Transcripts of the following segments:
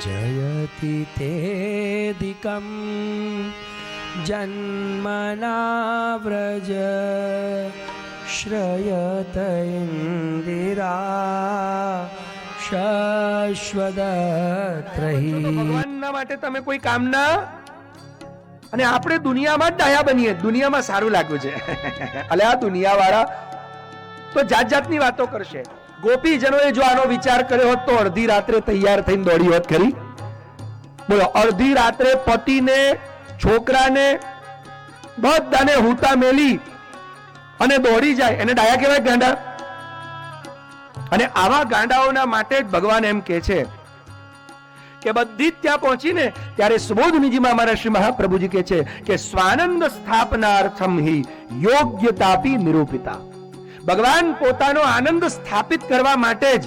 जयति तेऽधिकं जन्मना व्रज श्रयत इंदिरा શાશ્વતત્રહી. ભગવાનના માટે તમે કોઈ કામના, અને આપણે દુનિયામાં જ ડાયા બનીએ, દુનિયામાં સારું લાગ્યું છે. અલે આ દુનિયા વાળા તો જાત જાતની વાતો કરશે. ગોપીજનોએ જો આનો વિચાર કર્યો હોત તો અડધી રાત્રે તૈયાર થઈને દોડી હોત ખરી. બોલો, અડધી રાત્રે પતિને, છોકરાને, બધાને હુતા મેલી અને દોડી જાય, એને ડાયા કહેવાય, ગાંડા? અને આવા ગાંડાઓના માટે જ ભગવાન એમ કહે છે કે બધી જ ત્યાં પહોંચીને ત્યારે સુબોધનીજીમાં અમારા શ્રી મહાપ્રભુજી કહે છે કે સ્વાનંદ સ્થાપનાર્થમ હિ યોગ્યતાપી નિરૂપિતા. ભગવાન પોતાનો આનંદ સ્થાપિત કરવા માટે જ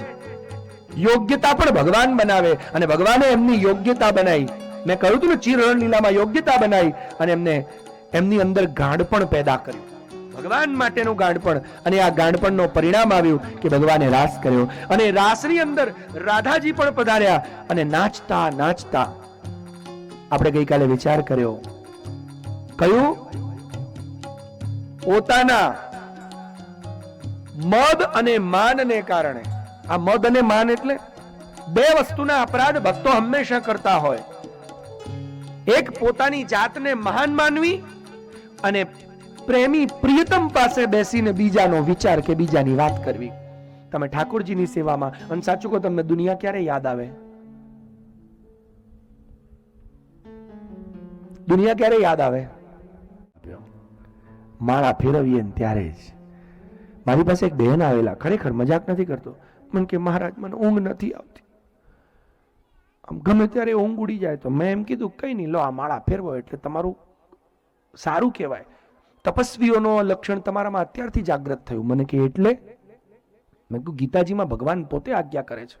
યોગ્યતા પણ ભગવાન બનાવે, અને ભગવાને એમની યોગ્યતા બનાવી. મેં કહ્યું હતું ને, ચિરહરણ લીલામાં યોગ્યતા બનાવી અને એમને એમની અંદર ગાંડપણ પેદા કર્યું, ભગવાન માટેનું ગાંડપણ. અને આ ગાંડપણનો પરિણામ આવ્યું કે ભગવાને રાસ કર્યો, અને રાસની અંદર રાધાજી પણ પધાર્યા, અને નાચતા નાચતા આપણે ગઈકાલે વિચાર કર્યો, કયું? પોતાના મદ અને માનને કારણે. આ મદ અને માન એટલે બે વસ્તુના અપરાધ ભક્તો હંમેશા કરતા હોય. એક પોતાની જાતને મહાન માનવી, અને પ્રેમી પ્રિયતમ પાસે બેસીને બીજાનો વિચાર કે બીજાની વાત કરવી. તમે ઠાકોરજીની સેવામાં, અને સાચું કહો, તમને દુનિયા ક્યારે યાદ આવે? દુનિયા ક્યારે યાદ આવે? માળા ફેરવીએ ને ત્યારે જ. મારી પાસે એક બહેન આવેલા, ખરેખર મજાક નથી કરતો, મને કે મહારાજ મને ઊંઘ નથી આવતી, આમ ગમે ત્યારે ઊંઘ ઉડી જાય. તો મેં એમ કીધું કઈ નહીં, લો આ માળા ફેરવો એટલે તમારું સારું કહેવાય. તપસ્વીઓનો લક્ષણ તમારામાં અત્યારથી જાગૃત થયું. મને કે એટલે? મેં કહ્યું ગીતાજીમાં ભગવાન પોતે આજ્ઞા કરે છે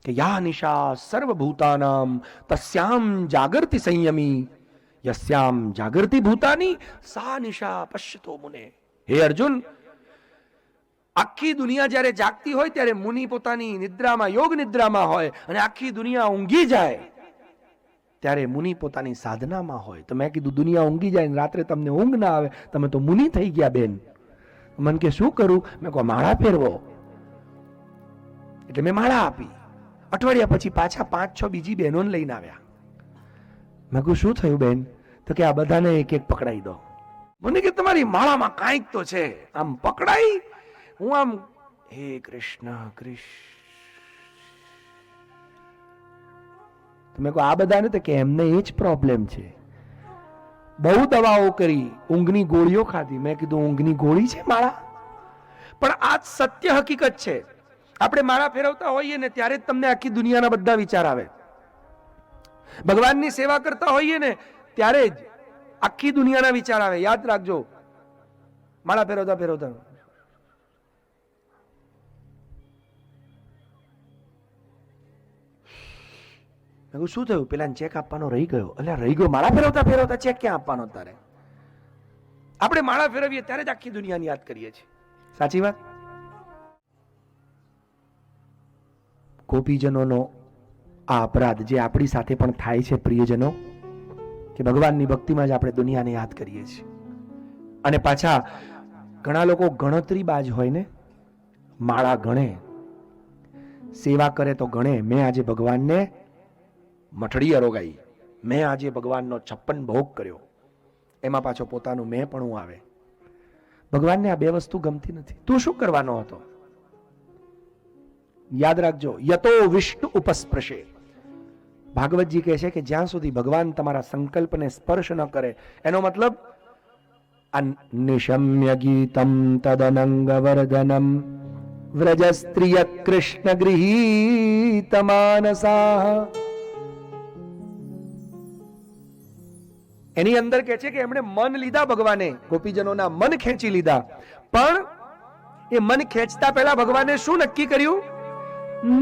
કે યા નિશા સર્વભૂતાનામ તસ્યામ જાગર્તિ સંયમી યસ્યામ જાગર્તિ ભૂતાની સા નિશા પશ્યતો મુને. હે અર્જુન, આખી દુનિયા જ્યારે જાગતી હોય ત્યારે મુનિ પોતાની નિદ્રામાં, યોગ નિદ્રામાં હોય, અને આખી દુનિયા ઊંઘી જાય ત્યારે મુનિ પોતાની સાધનામાં હોય. તો મેં કીધું દુનિયા ઊંઘી જાય ને રાત્રે તમને ઊંઘ ના આવે, તમે તો મુનિ થઈ ગયા બેન. મને કે શું કરું? મેં કહું માળા ફેરવો. એટલે મેં માળા આપી. અઠવાડિયા પછી પાછા 5-6 બીજી બહેનોને લઈને આવ્યા. મેં કહું શું થયું બેન? તો કે આ બધાને એક એક પકડાઈ દો. મને કે તમારી માળામાં કાંઈક તો છે. આમ પકડાઈ, હું આમ હે કૃષ્ણ કૃષ્ણ. તમે કહો આ બધાને? તો કે એમને એ જ પ્રોબ્લેમ છે. બહુ દવાઓ કરી, ઊંઘની ગોળીઓ ખાધી. મેં કીધું ઊંઘની ગોળી છે માળા? પણ આ સત્ય હકીકત છે. આપણે માળા ફેરવતા હોઈએ ને ત્યારે જ તમને આખી દુનિયાના બધા વિચાર આવે. ભગવાનની સેવા કરતા હોઈએ ને ત્યારે જ આખી દુનિયાના વિચાર આવે. યાદ રાખજો, માળા ફેરવતા ફેરવતા શું થયું? પેલા ચેક આપવાનો રહી ગયો. એટલે રહી ગયો? માળા ફેરવતા ફેરવતા ચેક ક્યાં આપવાનો? તારે આપણે માળા ફેરવીએ ત્યારે જ આખી દુનિયાની યાદ કરીએ છીએ. સાચી વાત? ગોપીજનોનો આ અપરાધ જે આપણી સાથે પણ થાય છે પ્રિયજનો, કે ભગવાનની ભક્તિમાં જ આપણે દુનિયાને યાદ કરીએ છીએ. અને પાછા ઘણા લોકો ગણતરીબાજ હોય ને, માળા ગણે, સેવા કરે તો ગણે. મેં આજે ભગવાનને મઠડી અરોગાઈ, મેં આજે ભગવાનનો 56 ભોગ કર્યો, એમાં પાછો પોતાનું મેં પણ આવે. ભગવાનને આ બે વસ્તુ ગમતી નથી. તું શું કરવાનો હતો? યાદ રાખજો, યતો વિષ્ણુ ઉપસ્પૃશે. ભાગવતજી કહે છે કે જ્યાં સુધી ભગવાન તમારા સંકલ્પને સ્પર્શ ન કરે, એનો મતલબ નિશમ્ય ગીતમ તદનંગ વર્ધનમ વ્રજ સ્ત્રિય કૃષ્ણ ગૃહીત માનસા. એની અંદર કહે છે કે એમણે મન લીધા, ભગવાને ગોપીજનોના મન ખેંચી લીધા. પણ એ મન ખેંચતા પહેલા ભગવાને શું નક્કી કર્યું?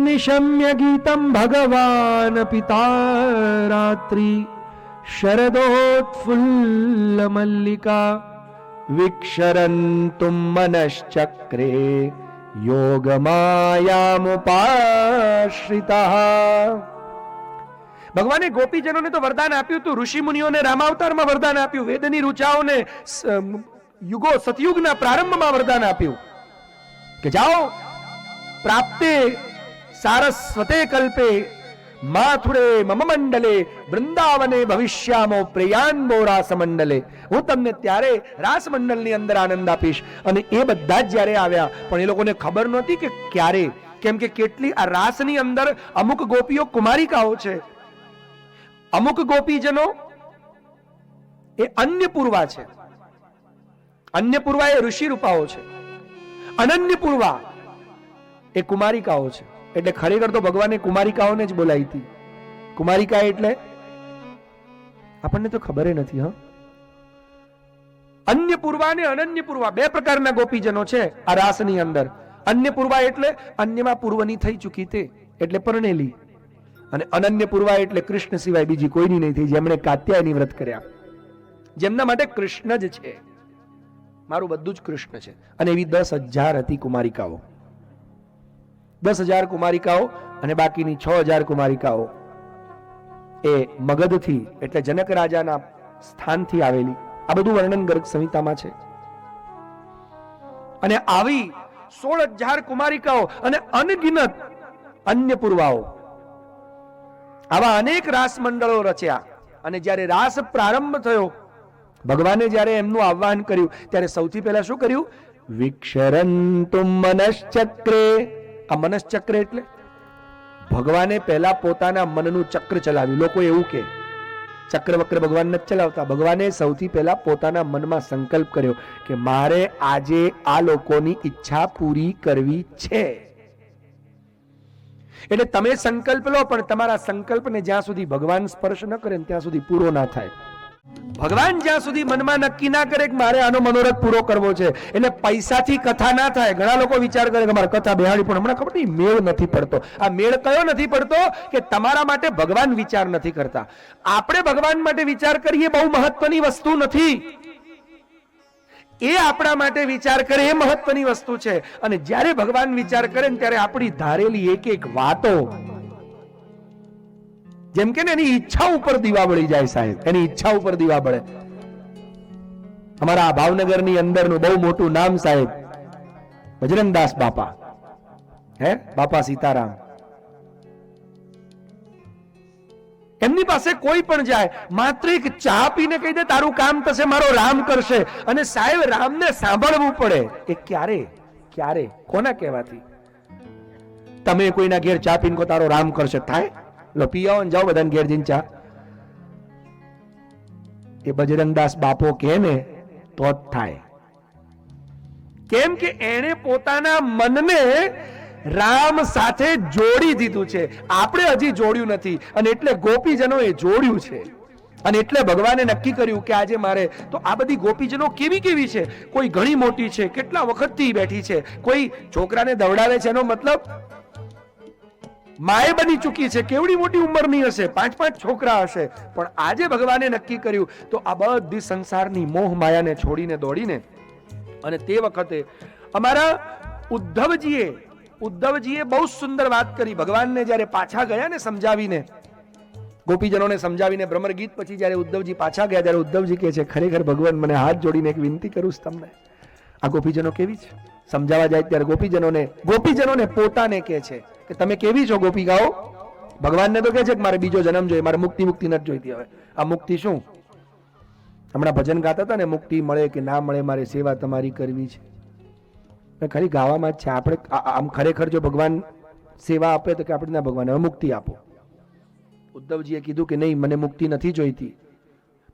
નિશમ્ય ગીતમ ભગવાન પિતા રાત્રિ શરદોત્ફુલ્લ મલ્લિકા વિક્ષરંતુમ મનશ્ચક્રે યોગ માયામુપાશ્રિતા. ભગવાને ગોપીજનોને તો વરદાન આપ્યું હતું, ઋષિ મુનિઓને રામાવતારમાં વરદાન આપ્યું, વેદની ઋચાઓને યુગો સતયુગના પ્રારંભમાં વરદાન આપ્યું કે જાઓ પ્રાપ્તે સારસ્વતે કલ્પે માથુરે મમ મંડલે વૃંદાવને ભવિષ્યામો પ્રેયાન્બો રાસ મંડલે, હું તમને ત્યારે રાસ મંડળની અંદર આનંદ આપીશ. અને એ બધા જ જ્યારે આવ્યા પણ એ લોકોને ખબર નહોતી કે ક્યારે, કેમ કે કેટલી આ રાસની અંદર અમુક ગોપીઓ કુમારિકાઓ છે, અમુક ગોપીજનો એ અન્ય પૂર્વા છે, અન્ય પૂર્વા એ ઋષિ રૂપાઓ છે, અનન્ય પૂર્વા એ કુમારિકાઓ છે. એટલે ખરેખર તો ભગવાને કુમારિકાઓને જ બોલાવી હતી. કુમારિકા એટલે આપણને તો ખબર નથી. હા, અન્ય પૂર્વા અને અનન્ય પૂર્વા બે પ્રકારના ગોપીજનો છે આ રાસની અંદર. અન્ય પૂર્વા એટલે અન્યમાં પૂર્વની થઈ ચૂકી તે, એટલે પરણેલી. અને અનન્ય પૂર્વા એટલે કૃષ્ણ સિવાય બીજી કોઈની નહીં થઈ, જેમણે કાત્યાયની વ્રત કર્યા, જેમના માટે કૃષ્ણ જ છે, મારું બધું જ કૃષ્ણ છે. અને એવી 10,000 હતી કુમારિકાઓ, 10,000 કુમારિકાઓ. અને બાકીની 6,000 કુમારિકાઓ એ મગધથી એટલે જનક રાજાના સ્થાનથી આવેલી. આ બધું વર્ણન ગર્ગ સંહિતામાં છે. અને આવી 16,000 કુમારિકાઓ અને અનગિનત અન્ય પૂર્વાઓ, આવા અનેક રાસ મંડળો રચ્યા. અને જ્યારે રાસ પ્રારંભ થયો, ભગવાને જ્યારે એમનું આહ્વાન કર્યું ત્યારે સૌથી પહેલા શું કર્યું? વિક્ષરંતુમ મનશ્ચક્રે. આ મનશ્ચક્ર એટલે ભગવાને પહેલા પોતાના મનનું ચક્ર ચલાવ્યું. લોકો એવું કે ચક્ર વક્ર ભગવાન નથી ચલાવતા. ભગવાને સૌથી પહેલા પોતાના મનમાં સંકલ્પ કર્યો કે મારે આજે આ લોકોની ઈચ્છા પૂરી કરવી છે. એટલે તમે સંકલ્પ લો, પણ તમારા સંકલ્પને જ્યાં સુધી ભગવાન સ્પર્શ ન કરે ત્યાં સુધી પૂરો ના થાય. ભગવાન જ્યાં સુધી મનમાં નક્કી ના કરે કે મારે આનો મનોરથ પૂરો કરવો છે, એટલે પૈસાથી કથા ના થાય. ઘણા લોકો વિચાર કરે કે મારે કથા બેહાડી, પણ હમણાં ખબર નહીં મેળ નથી પડતો. આ મેળ કયો નથી પડતો? કે તમારા માટે ભગવાન વિચાર નથી કરતા. આપણે ભગવાન માટે વિચાર કરીએ બહુ મહત્વની વસ્તુ નથી, એ આપણા માટે વિચાર કરે એ મહત્વની વસ્તુ છે. અને જ્યારે ભગવાન વિચાર કરે ને ત્યારે આપણી ધારેલી એક એક વાતો, જેમ કે એની ઈચ્છા ઉપર દીવા બળી જાય સાહેબ, એની ઈચ્છા ઉપર દીવા બળે. અમારા ભાવનગરની અંદરનું બહુ મોટું નામ સાહેબ બજરંગદાસ બાપા, હે બાપા સીતારામ. એમની પાસે કોઈ પણ જાય, માત્ર એક ચા પીને કહી દે તારું કામ થશે, મારો રામ કરશે. અને સાહેબ રામને સાંભળવું પડે. એ ક્યારે ક્યારે કોના કહેવાથી? તમે કોઈના ઘેર ચા પીને કો તારો રામ કરશે, થાય? લો પી આવો ને જાઓ બધાને ઘેર જઈને ચા. એ બજરંગદાસ બાપો કે ને તો જ થાય. કેમ કે એને પોતાના મનને રામ સાથે જોડી દીધું છે, આપણે હજી જોડ્યું નથી. અને એટલે ગોપીજનો એ જોડ્યું છે. અને એટલે ભગવાને નક્કી કર્યું કે આજે મારે તો આ બધી ગોપીજનો કેવી કેવી છે. કોઈ ઘણી મોટી છે, કેટલા વખતથી બેઠી છે, કોઈ છોકરાને દવડાવે છે, એનો મતલબ માએ બની ચૂકી છે, કેવડી મોટી ઉંમરની હશે, 5-5 છોકરા હશે. પણ આજે ભગવાને નક્કી કર્યું તો આ બધી સંસારની મોહ માયાને છોડીને દોડીને, અને તે વખતે અમારા ઉદ્ધવજીએ બહુ સુંદર વાત કરી. ભગવાનને જ્યારે પાછા ગયા ને સમજાવીને, ગોપીજનોને સમજાવીને ભ્રમર ગીત પછી જ્યારે ઉદ્ધવજી પાછા ગયા ત્યારે ઉદ્ધવજી કહે છે ખરેખર ભગવાન મને હાથ જોડીને એક વિનંતી કરું છું તમને. આ ગોપીજનો કેવી છે? સમજાવવા જાય ત્યારે ગોપીજનોને પોતાને કહે છે કે તમે કેવી છો ગોપિકાઓ? ભગવાનને તો કહે છે કે મારે બીજો જન્મ જોઈએ, મારે મુક્તિ નથી જોઈતી. હવે આ મુક્તિ શું? હમણાં ભજન ગાતા હતા ને, મુક્તિ મળે કે ના મળે મારે સેવા તમારી કરવી છે. ખાલી ગાવામાં જ છે. આપણે આમ ખરેખર જો ભગવાન સેવા આપે તો કે આપણે ના ભગવાન હવે મુક્તિ આપો. ઉદ્ધવજીએ કીધું કે નહીં મને મુક્તિ નથી જોઈતી.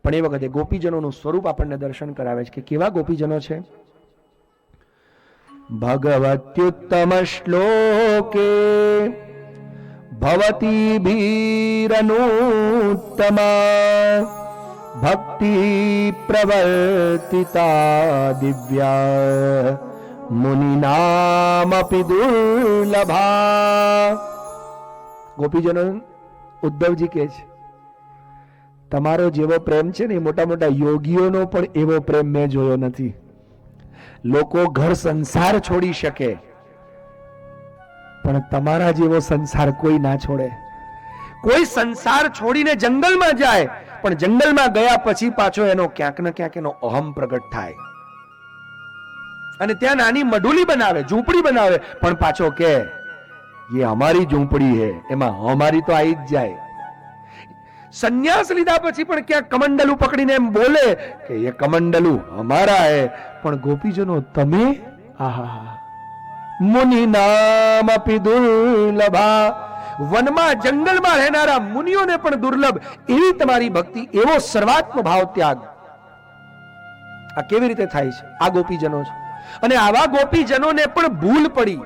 પણ એ વખતે ગોપીજનોનું સ્વરૂપ આપણને દર્શન કરાવે છે કે કેવા ગોપીજનો છે. ભગવત્યુત્તમ શ્લોકે ભવતી ભીરનુત્તમા ભક્તિ પ્રવર્તિતા દિવ્યા મુનિનામપી દુર્લભા. ગોપીજનો ઉદ્ધવજી કહે છે તમારો જેવો પ્રેમ છે ને એ મોટા મોટા યોગીઓનો પણ એવો પ્રેમ મેં જોયો નથી. લોકો ઘર સંસાર છોડી શકે પણ તમારા જેવો સંસાર કોઈ ના છોડે. કોઈ સંસાર છોડીને જંગલમાં જાય, પણ જંગલમાં ગયા પછી પાછો એનો ક્યાંક ને ક્યાંક એનો અહમ પ્રગટ થાય અને ત્યાં નાની મઢુલી બનાવે, ઝૂંપડી બનાવે, પણ પાછો કે ये हमारी झूंपड़ी है, એમાં हमारी તો આવી જ જાય. સંન્યાસ લીધા પછી પણ ક્યાંક કમંડલું પકડીને એમ બોલે કે ये કમંડલું हमारा है, પણ ગોપીજનો તમે આહા મુનિ નામ અપી દુર્લભા, વનમાં જંગલમાં રહેનારા મુનિઓને પણ દુર્લભ એવી તમારી ભક્તિ, એવો સર્વાત્મ ભાવ ત્યાગ. આ કેવી રીતે થાય છે? આ ગોપીજનો છે. અને આવા ગોપીજનોને પણ ભૂલ પડી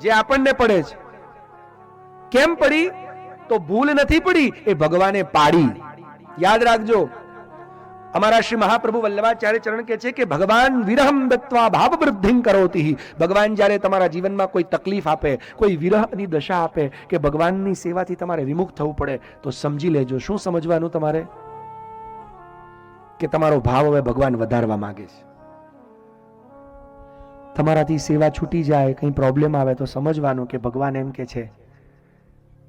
જે આપણને પડે છે. કેમ પડી? તો ભૂલ નથી પડી, એ ભગવાને પાડી. યાદ રાખજો, અમારા શ્રી મહાપ્રભુ વલ્લભાચાર્ય ચરણ કહે છે કે ભગવાન વિરહમ દત્વા ભાવ વૃદ્ધિ કરોતિ. ભગવાન જ્યારે તમારા જીવનમાં કોઈ તકલીફ આપે, કોઈ વિરહની દશા આપે, કે ભગવાનની સેવાથી તમારે વિમુખ થવું પડે, તો સમજી લેજો. શું સમજવાનું તમારે? કે તમારો ભાવ હવે ભગવાન વધારવા માંગે છે. તમારાથી સેવા છૂટી જાય, કઈ પ્રોબ્લેમ આવે, તો સમજવાનું કે ભગવાન એમ કે છે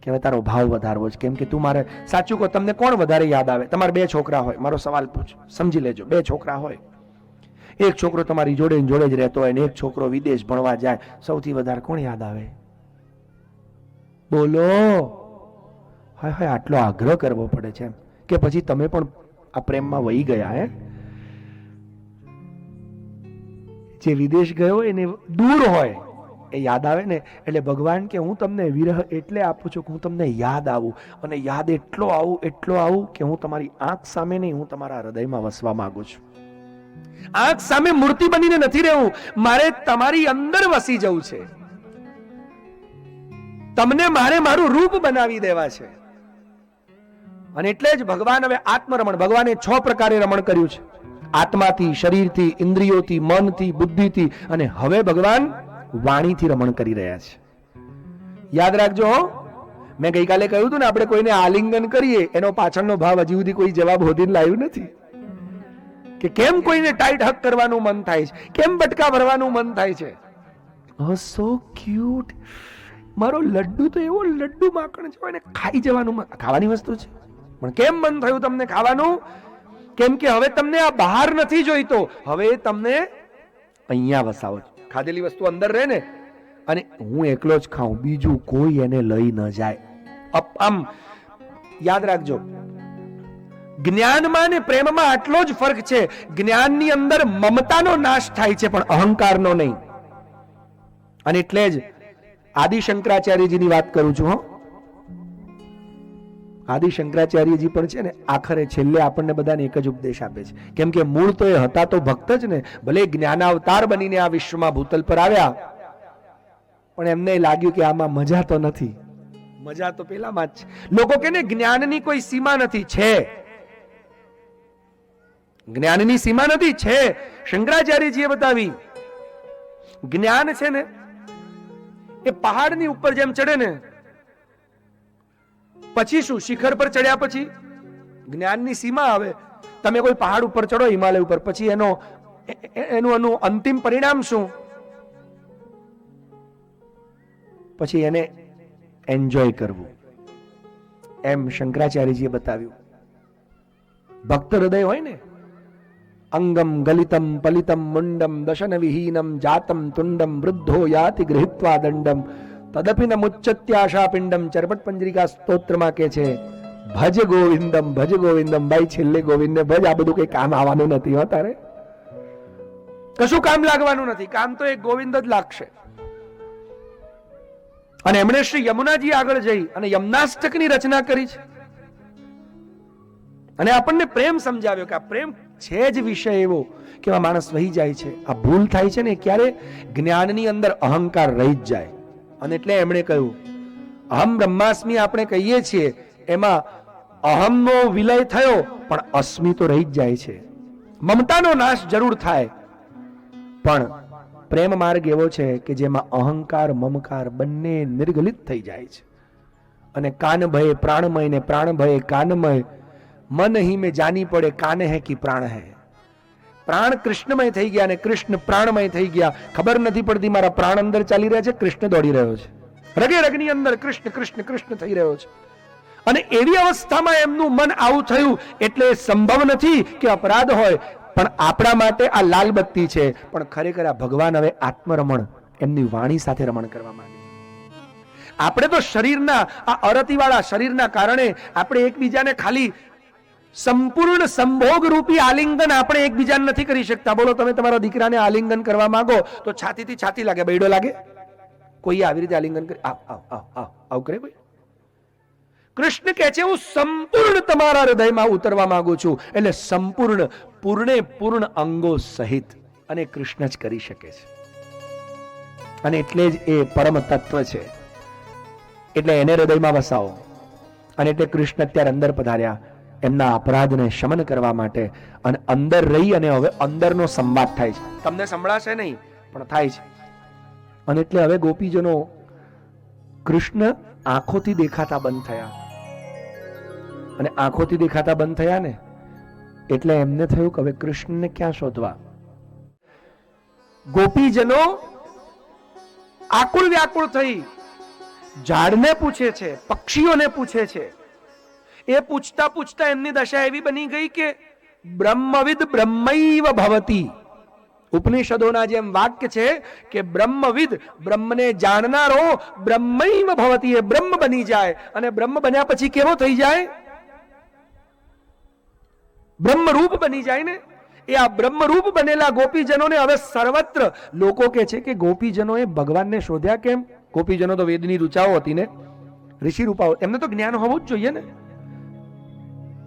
કે હવે તારો ભાવ વધારવો છે. કેમ કે તું મારે, સાચું કહો, તમને કોણ વધારે યાદ આવે? તમારે 2 છોકરા હોય, મારો સવાલ પૂછ, સમજી લેજો. 2 છોકરા હોય, એક છોકરો તમારી જોડે જોડે જ રહેતો હોય ને એક છોકરો વિદેશ ભણવા જાય, સૌથી વધારે કોણ યાદ આવે? બોલો. હા, આટલો આગ્રહ કરવો પડે છે કે પછી તમે પણ આ પ્રેમમાં વહી ગયા? હે, જે વિદેશ ગયો એને દૂર હોય એ યાદ આવે ને. એટલે ભગવાન કે હું તમને વિરહ એટલે આપું છું કે હું તમને યાદ આવું, અને યાદ એટલો આવું કે હું તમારી આંખ સામે નહીં, હું તમારા હૃદયમાં વસવા માંગુ છું. આંખ સામે મૂર્તિ બનીને નથી રહેવું, મારે તમારી અંદર વસી જવું છે. તમને મારે મારું રૂપ બનાવી દેવા છે. અને એટલે જ ભગવાન હવે આત્મરમણ, ભગવાને 6 પ્રકારે રમણ કર્યું છે. આત્માથી, શરીરથી, ઇન્દ્રિયોથી, મનથી, બુદ્ધિથી, અને હવે ભગવાન વાણીથી રમણ કરી રહ્યા છે. યાદ રાખજો. મેં ગઈકાલે કહ્યું હતું ને, આપણે કોઈને આલિંગન કરીએ એનો પાછળનો ભાવ હજી સુધી કોઈ જવાબ હોદીને લાવ્યું નથી. કે કેમ કોઈને ટાઈટ હક કરવાનું મન થાય છે, કેમ બટકા ભરવાનું મન થાય છે. Oh, so cute. મારો લડ્ડુ તો એવો લડ્ડુ માખણ છે, એને ખાઈ જવાનું. ખાવાની વસ્તુ છે, પણ કેમ મન થયું તમને ખાવાનું? કેમ કે હવે તમને આ બહાર નથી જોઈતો, હવે તમને અહીંયા વસાવો છો. ખાધેલી વસ્તુ અંદર રહે ને, અને હું એકલો જ ખાઉં, બીજું કોઈ એને લઈ ન જાય. આમ યાદ રાખજો, જ્ઞાનમાં ને પ્રેમમાં આટલો જ ફરક છે. જ્ઞાનની અંદર મમતાનો નાશ થાય છે, પણ અહંકારનો નહીં. અને એટલે જ આદિ શંકરાચાર્યજીની વાત કરું છું. આદિ શંકરાચાર્યજી પણ છે ને, આખરે છેલ્લે આપણને બધાને એક જ ઉપદેશ આપે છે. કેમ કે મૂળ તો એ હતા તો ભક્ત જ ને, ભલે જ્ઞાનાવતાર બનીને આ વિશ્વમાં ભૂતલ પર આવ્યા, પણ એમને લાગ્યું કે આમાં મજા તો નથી. મજા તો પેલામાં જ છે. લોકો કે ને જ્ઞાનની કોઈ સીમા નથી. છે, જ્ઞાનની સીમા નથી. છે, શંકરાચાર્યજીએ બતાવી. જ્ઞાન છે ને એ પહાડની ઉપર જેમ ચડે ને, પછી શું, શિખર પર ચડ્યા પછી જ્ઞાનની સીમા આવે. તમે કોઈ પહાડ ઉપર ચડો, હિમાલય ઉપર, પછી એનું અંતિમ પરિણામ શું? પછી એને એન્જોય કરવું. એમ શંકરાચાર્યજીએ બતાવ્યું. ભક્ત હૃદય હોય ને, અંગમ ગલિતમ પલિતમ મુંડમ દશન વિહીનમ જાતમ તુંડમ વૃદ્ધો યાતિ ગૃહિત્વા દંડમ તદપિ ન મુચ્ચત્યાશા પિંડમ. ચરપટ પંજરિકા સ્તોત્રમાં કે છે ભજ ગોવિંદમ ભજ ગોવિંદમ. ભાઈ છેલ્લે ગોવિંદને ભજ. આ બધું કઈ કામ આવવાનું નથી. હો, તારે કશું કામ લાગવાનું નથી. કામ તો એક ગોવિંદ જ લાગશે. અને એમણે શ્રી યમુનાજી આગળ જઈ અને યમનાષ્ટકની રચના કરી છે, અને આપણને પ્રેમ સમજાવ્યો કે આ પ્રેમ છે જ વિષય એવો કે આ માણસ વહી જાય છે. આ ભૂલ થાય છે ને, ક્યારે જ્ઞાનની અંદર અહંકાર રહી જ જાય. અને એટલે એમણે કહ્યું અહમ બ્રહ્માસ્મિ આપણે કહીએ છીએ, એમાં અહમનો વિલય થયો, પણ અસ્મિ તો રહી જ જાય છે. મમતાનો નાશ જરૂર થાય, પણ પ્રેમ માર્ગ એવો છે કે જેમાં અહંકાર મમકાર બંને નિર્ગલિત થઈ જાય છે. અને કાન ભય પ્રાણમય ને પ્રાણ ભય કાનમય. મન ही में जानी પડે કાન હે કે પ્રાણ હે. પ્રાણ કૃષ્ણમય થઈ ગયા અને કૃષ્ણ પ્રાણમય થઈ ગયા. ખબર નથી પડતી મારા પ્રાણ અંદર ચાલી રહ્યા છે, કૃષ્ણ દોડી રહ્યો છે. રગે રગની અંદર કૃષ્ણ કૃષ્ણ કૃષ્ણ થઈ રહ્યો છે. અને એવી અવસ્થામાં એમનું મન આવું થયું એટલે સંભવ નથી કે અપરાધ હોય, પણ આપણા માટે આ લાલ બત્તી છે. પણ ખરેખર આ ભગવાન હવે આત્મરમણ એમની વાણી સાથે રમણ કરવા માંગે. આપણે તો શરીરના આ અરતિવાળા શરીરના કારણે આપણે એકબીજાને ખાલી સંપૂર્ણ સંભોગ રૂપી આલિંગન આપણે એકબીજાને નથી કરી શકતા. બોલો, તમે તમારા દીકરાને આલિંગન કરવા માંગો તો છાતીથી છાતી લાગે, બૈડો લાગે? કોઈ આવી રીતે આલિંગન કરે? આવ આવ આવ આવ આવ કરે કોઈ? કૃષ્ણ કહે છે હું સંપૂર્ણ તમારા હૃદયમાં ઉતરવા માંગુ છું. એટલે સંપૂર્ણ, પૂર્ણે પૂર્ણ અંગો સહિત. અને કૃષ્ણ જ કરી શકે છે. અને એટલે જ એ પરમ તત્વ છે. એટલે એને હૃદયમાં વસાવો. અને એટલે કૃષ્ણ અત્યારે અંદર પધાર્યા એમના અપરાધને શમન કરવા માટે. અને અંદર રહી અને હવે અંદરનો સંવાદ થાય છે. તમને સંભળાશે નહીં પણ થાય છે. અને એટલે હવે ગોપીજનો કૃષ્ણ આંખોથી દેખાતા બંધ થયા. અને આંખોથી દેખાતા બંધ થયા ને એટલે એમને થયું કે હવે કૃષ્ણને ક્યાં શોધવા. ગોપીજનો આકુળ વ્યાકુળ થઈ ઝાડને પૂછે છે, પક્ષીઓને પૂછે છે. એ પૂછતા પૂછતા એમની દશા એવી બની ગઈ કે બ્રહ્મવિદ બ્રહ્મૈવ ભવતી. ઉપનિષદોના જેમ વાક્ય છે કે બ્રહ્મવિદ, બ્રહ્મને જાણનારો, બ્રહ્મૈવ ભવતી, એ બ્રહ્મ બની જાય. અને બ્રહ્મ બન્યા પછી કેવો થઈ જાય? બ્રહ્મરૂપ બની જાય ને. એ આ બ્રહ્મરૂપ બનેલા ગોપીજનોને હવે સર્વત્ર લોકો કહે છે કે ગોપીજનોએ ભગવાનને શોધ્યા કેમ? ગોપીજનો તો વેદની ઋચાઓ હતી ને, ઋષિ રૂપાઓ, એમને તો જ્ઞાન હોવું જ જોઈએ ને.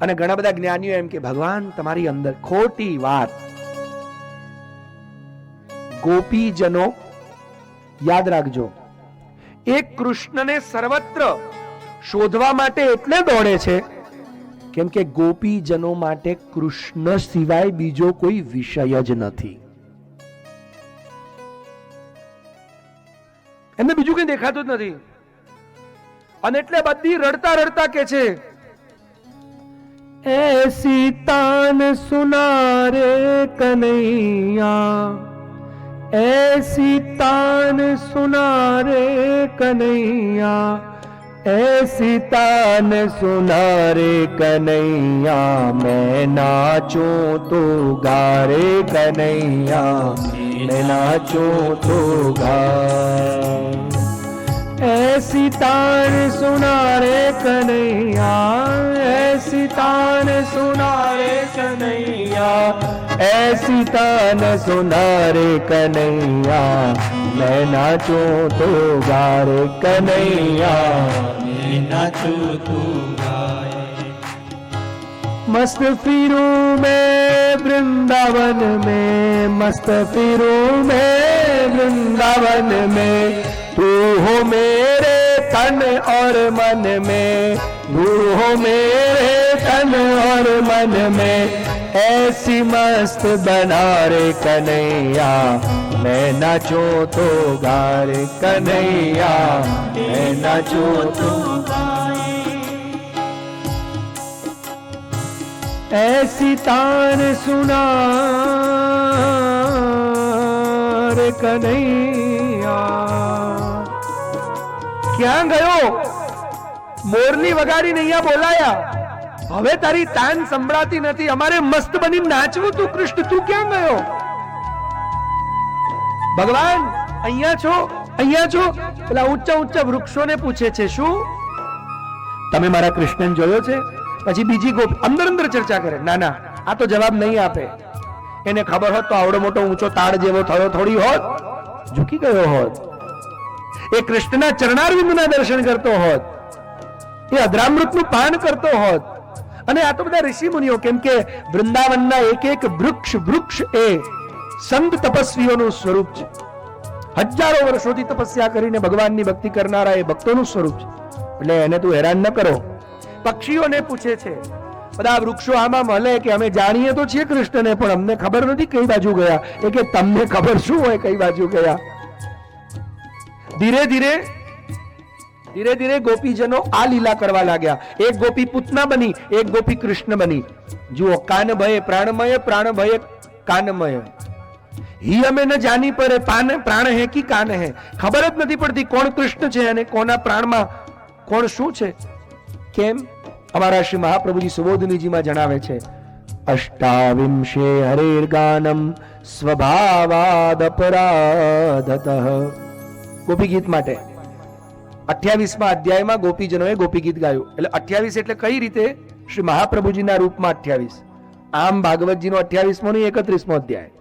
અને ઘણા બધા જ્ઞાનીઓ એમ કે ભગવાન તમારી અંદર. ખોટી વાત. ગોપીજનો યાદ રાખજો, એ કૃષ્ણને સર્વત્ર શોધવા માટે એટલે દોડે છે કેમ કે ગોપીજનો માટે કૃષ્ણ સિવાય બીજો કોઈ વિષય જ નથી. એમને બીજું કઈ દેખાતું જ નથી. અને એટલે બધી રડતા રડતા કે છે એસી તાન સુનારે કનૈયા, એસી તાન સુનારે કનૈયા, એસી તાન સુનારે કનૈયા, मैं नाचूं तो गारे कनैया, मैं नाचूं तो गा. ऐसी तान सुनारे कन्हैया, ऐसी तान सुनारे कन्हैया, ऐसी तान सुनारे कन्हैया, मैं नाचूं तो गारे कन्हैया, मैं नाचूं तो गाए. मस्त फिरूं मैं वृंदावन में, मस्त फिरूं मैं वृंदावन में, तू हो मेरे तन और मन में, तू हो मेरे तन और मन में, ऐसी मस्त बना रे कन्हैया, मैं नाचूं तो गा रे कन्हैया, मैं नाचूं तो गाए. ऐसी तान सुना रे कन्हैया. ક્યાં ગયો? મોરની વગાડી નૈયા બોલાયા. હવે તારી તાન સંભળાતી નથી. અમારે મસ્ત બની નાચવું તું કૃષ્ણ, તું ક્યાં ગયો? ભગવાન અહીંયા છો, અહીંયા છો. પેલા ઊંચા ઊંચા વૃક્ષોને પૂછે છે શું તમે મારા કૃષ્ણને જોયો છે? પછી બીજી ગોપ અંદર અંદર ચર્ચા કરે. ના ના, આ તો જવાબ નહીં આપે. એને ખબર હોત તો આવડો મોટો ઊંચો તાળ જેવો થયો થોડી હોત, ઝૂકી ગયો હોત. એ કૃષ્ણના ચરણારવિંદના દર્શન કરતો હોત, એ અધરામૃતનું પાન કરતો હોત. અને આ તો બધા ઋષિ મુનિઓ, કેમ કે વૃંદાવનના એક એક વૃક્ષ એ સંત તપસ્વીઓનું સ્વરૂપ છે. હજારો વર્ષોથી તપસ્યા કરીને ભગવાનની ભક્તિ કરનારા એ ભક્તોનું સ્વરૂપ છે. એટલે એને તું હેરાન ન કરો. પક્ષીઓને પૂછે છે, બધા વૃક્ષો આમાં મળે કે અમે જાણીએ તો છીએ કૃષ્ણને, પણ અમને ખબર નથી કઈ બાજુ ગયા. એ કે તમને ખબર શું હોય કઈ બાજુ ગયા? ધીરે ધીરે ગોપીજનો આ લીલા કરવા લાગ્યા. એક ગોપી પૂતના બની, એક ગોપી કૃષ્ણ બની. જુઓ, કાન ભય પ્રાણમય, પ્રાણ ભય કાનમય. ही हमें न जानी पर प्राण है कि कान है. ખબર જ નથી પડતી કોણ કૃષ્ણ છે અને કોના પ્રાણમાં કોણ શું છે. કેમ? અમારા શ્રી મહાપ્રભુજી સુબોધનીજીમાં જણાવે છે, અષ્ટાવિંશે હરેર્ગાનમ સ્વભાવાદ અપરાધતઃ. ગોપી ગીત માટે 28મા અધ્યાયમાં ગોપીજનોએ ગોપી ગીત ગાયું. એટલે 28 એટલે કઈ રીતે? શ્રી મહાપ્રભુજીના રૂપમાં 28. આમ ભાગવતજીનો 28મો નહીં, 31મો અધ્યાય.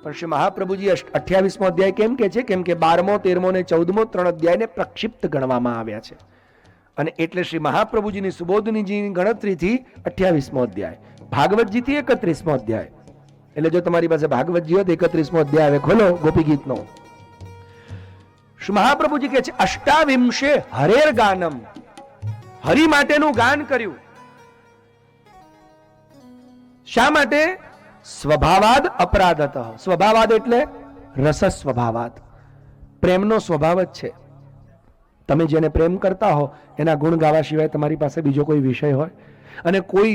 પણ શ્રી મહાપ્રભુજી 28મો અધ્યાય કેમ કે છે? કેમ કે 12મો, 13મો ને 14મો 3 અધ્યાયને પ્રક્ષિપ્ત ગણવામાં આવ્યા છે. અને એટલે શ્રી મહાપ્રભુજીની સુબોધનીજીની ગણતરીથી 28મો અધ્યાય, ભાગવતજીથી 31મો અધ્યાય. એટલે જો તમારી પાસે ભાગવતજી હોય તો 31મો અધ્યાય હવે ખોલો ગોપી ગીતનો. શ્રી મહાપ્રભુજી કહે છે, અષ્ટાવિંશે હરેર ગાનમ, હરિ માટેનું ગાન કર્યું. શા માટે? સ્વભાવાદ અપરાધતઃ. સ્વભાવાદ એટલે રસ સ્વભાવાદ, પ્રેમનો સ્વભાવ જ છે. તમે જેને પ્રેમ કરતા હો એના ગુણ ગાવા સિવાય તમારી પાસે બીજો કોઈ વિષય હોય? અને કોઈ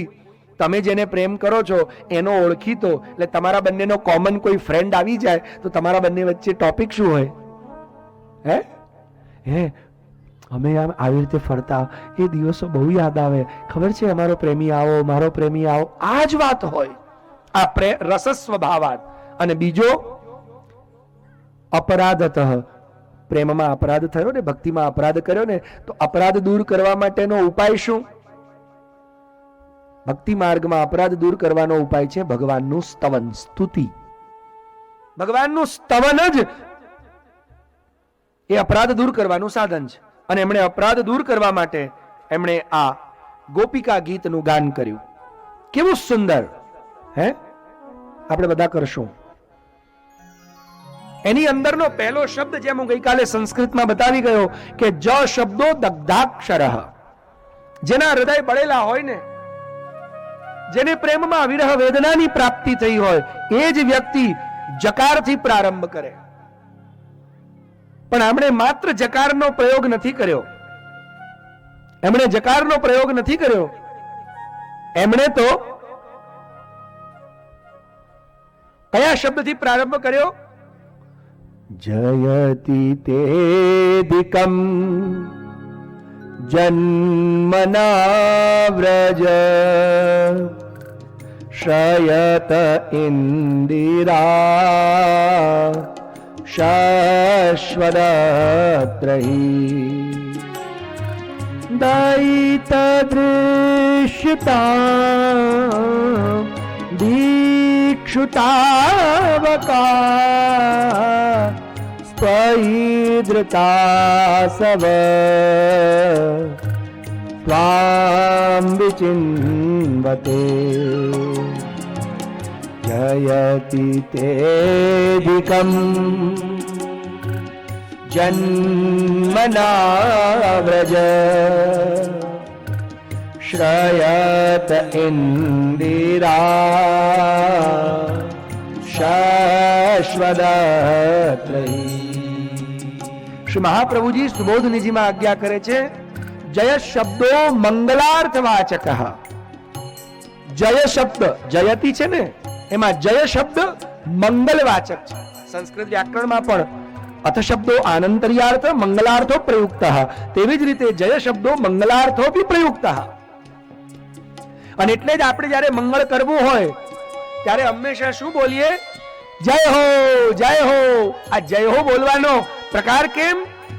તમે જેને પ્રેમ કરો છો એનો ઓળખીતો, એટલે તમારા બંનેનો કોમન કોઈ ફ્રેન્ડ આવી જાય તો તમારા બંને વચ્ચે ટોપિક શું હોય? હે અમે આમ આવી રીતે ફરતા, એ દિવસો બહુ યાદ આવે, ખબર છે અમારો પ્રેમી આવો, મારો પ્રેમી આવો. આ જ વાત હોય. આ રસ સ્વભાવાદ. અને બીજો અપરાધતઃ, પ્રેમમાં અપરાધ થયો ને, ભક્તિમાં અપરાધ કર્યો ને, તો અપરાધ દૂર કરવા માટેનો ઉપાય શું? ભક્તિ માર્ગમાં અપરાધ દૂર કરવાનો ઉપાય છે ભગવાનનું સ્તવન, સ્તુતિ. ભગવાનનું સ્તવન જ એ અપરાધ દૂર કરવાનું સાધન છે. અને એમણે અપરાધ દૂર કરવા માટે એમણે આ ગોપિકા ગીતનું ગાન કર્યું. કેવું સુંદર! હે, આપણે બધા કરશું. એની અંદરનો પહેલો શબ્દ, જેમ હું ગઈકાલે સંસ્કૃતમાં બતાવી ગયો કે જ શબ્દો દગ્ધાક્ષરઃ. જેના હૃદય બળેલા હોય ને, જેને પ્રેમમાં વિરહ વેદનાની પ્રાપ્તિ થઈ હોય, એ જ વ્યક્તિ જકારથી પ્રારંભ કરે. પણ એમણે માત્ર જકારનો પ્રયોગ નથી કર્યો. એમણે જકારનો પ્રયોગ નથી કર્યો. એમણે તો કયા શબ્દથી પ્રારંભ કર્યો? જયતિ તેદિકમ જન્મના વ્રજ શયત ઇન્દિરા શાશ્વતત્રહી દયિત દૃશ્યતા દીક્ષુતાવકા સ્વૈદ્રતા સવ ત્વામ વિચિન્વતે જયતિ તેદિકમ જન્મના વ્રજ શ્રયત ઇન્દિરા શાશ્વતત્રહી. શ્રી મહાપ્રભુજી સુબોધનીજીમાં આજ્ઞા કરે છે, જય શબ્દો મંગલાર્થવાચક. જય શબ્દ, જયતી છે ને, એમાં જય શબ્દ મંગલવાચક છે. સંસ્કૃત વ્યાકરણમાં પણ અથ શબ્દો આનંતર્યાર્થ મંગલાર્થો પ્રયુક્ત, તેવી જ રીતે જય શબ્દો મંગલાર્થો બી પ્રયુક્ત. અને એટલે જ આપણે જયારે મંગળ કરવું હોય ત્યારે હંમેશા શું બોલીએ? જય હો, જય હો. આ જય હો બોલવાનો પ્રકાર કેમ?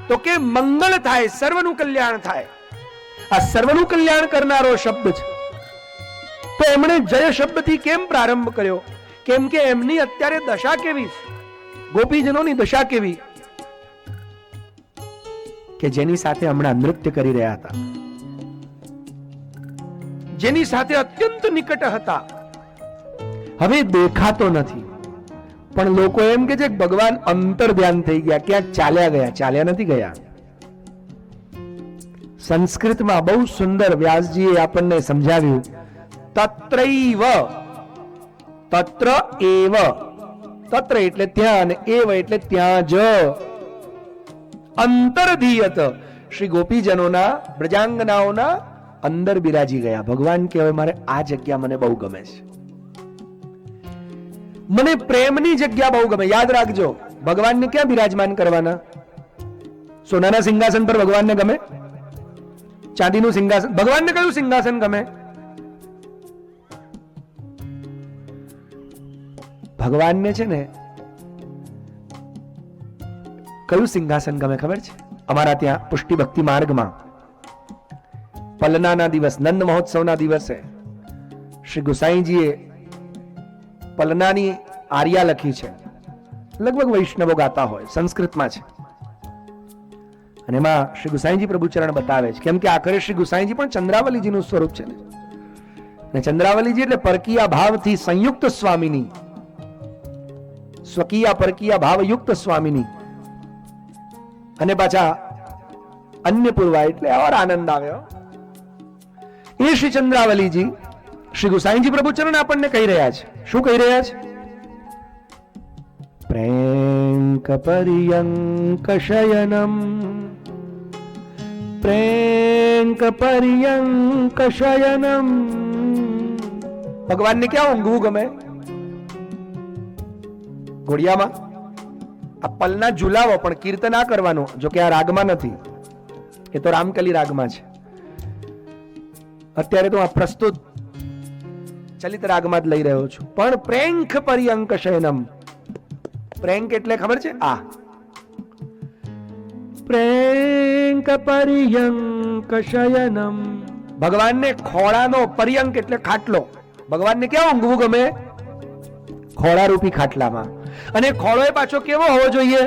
તો કે મંગળ થાય, સર્વનું કલ્યાણ થાય. આ સર્વનું કલ્યાણ કરનારો શબ્દ છે. તો એમણે જય શબ્દથી કેમ પ્રારંભ કર્યો? કેમ કે એમની અત્યારે દશા કેવી છે, ગોપીજનોની દશા કેવી, કે જેની સાથે હમણાં નૃત્ય કરી રહ્યા હતા, જેની સાથે અત્યંત નિકટ હતા, હવે દેખાતો નથી. પણ લોકો એમ કે છે કે ભગવાન અંતર ધ્યાન થઈ ગયા, ક્યાંક ચાલ્યા ગયા. ચાલ્યા નથી ગયા. સંસ્કૃતમાં બહુ સુંદર વ્યાસજીએ આપણને સમજાવ્યું, તત્રૈવ, તત્ર એવ, તત્ર એટલે ત્યાં અને એવ એટલે ત્યાં જ, અંતરધીયત. શ્રી ગોપીજનોના, બ્રજાંગનાઓના અંદર બિરાજી ગયા. ભગવાન કહેવાય મારે આ જગ્યા મને બહુ ગમે છે, મને પ્રેમની જગ્યા બહુ ગમે. યાદ રાખજો, ભગવાનને ક્યાં બિરાજમાન કરવાના? સોનાના સિંહાસન પર ભગવાનને ગમે? ચાંદીનું સિંહાસન. ભગવાનને કયું સિંહાસન ગમે? ભગવાનને છે ને કયું સિંહાસન ગમે ખબર છે? અમારા ત્યાં પુષ્ટિ ભક્તિ માર્ગમાં પલનાના દિવસ, નંદ મહોત્સવના દિવસે શ્રી ગુસાઈજીએ પલનાની આર્યા લખી છે. લગભગ વૈષ્ણવો ગાતા હોય, સંસ્કૃતમાં છે. અને એમાં શ્રી ગુસાઈજી પ્રભુચરણ બતાવે છે, કેમ કે આખરે શ્રી ગુસાઈજી પણ ચંદ્રાવલીજીનું સ્વરૂપ છે ને ચંદ્રાવલીજી એટલે પરકીયા ભાવથી સંયુક્ત સ્વામીની, સ્વકીયા પરકીયા ભાવયુક્ત સ્વામીની. અને પાછા અન્ય પૂર્વા એટલે और આનંદ આવ્યો. એ શ્રી ચંદ્રાવલીજી શ્રી ગુસાઈજી પ્રભુચરણ આપણને કહી રહ્યા છે. શું કહી રહ્યા છે? પ્રેંક પર્યંક શયનમ, પ્રેંક પર્યંક શયનમ. ભગવાનને ક્યાં ઊંઘવું ગમે? ઘોડિયામાં. આ પલના ઝુલાવો, પણ કીર્તન આ કરવાનું. જો કે આ રાગમાં નથી, એ તો રામકલી રાગમાં છે. અત્યારે તો આ પ્રસ્તુત ચલિત રાગમાં જ લઈ રહ્યો છું. પણ પ્રેંખ પર્યંક શયનમ. પ્રેંક એટલે ખબર છે? આ પ્રેંક પર્યંક શયનમ. ભગવાનને ખોળાનો, પર્યંક એટલે ખાટલો. ભગવાનને ક્યાં ઊંઘવું ગમે? ખોળા રૂપી ખાટલામાં. અને ખોળો એ પાછો કેવો હોવો જોઈએ?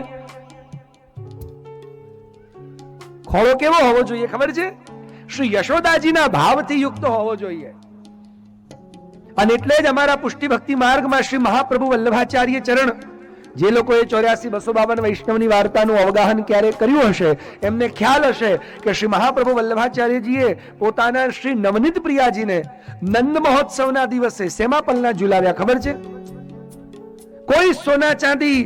ખોળો કેવો હોવો જોઈએ ખબર છે? શ્રી યશોદાજીના ભાવથી યુક્ત હોવો જોઈએ. અને એટલે જ અમારા પુષ્ટિ ભક્તિ માર્ગમાં શ્રી મહાપ્રભુ વલ્લભાચાર્ય ચરણ, જે લોકોએ 84-252 વૈષ્ણવની વાર્તાનું અવગાહન ક્યારે કર્યું હશે, એમને ખ્યાલ હશે કે શ્રી મહાપ્રભુ વલ્લભાચાર્યજીએ પોતાના શ્રી નવનીત પ્રિયાજીને નંદ મહોત્સવના દિવસે શેમાં પલના ઝુલાવ્યા ખબર છે? કોઈ સોના ચાંદી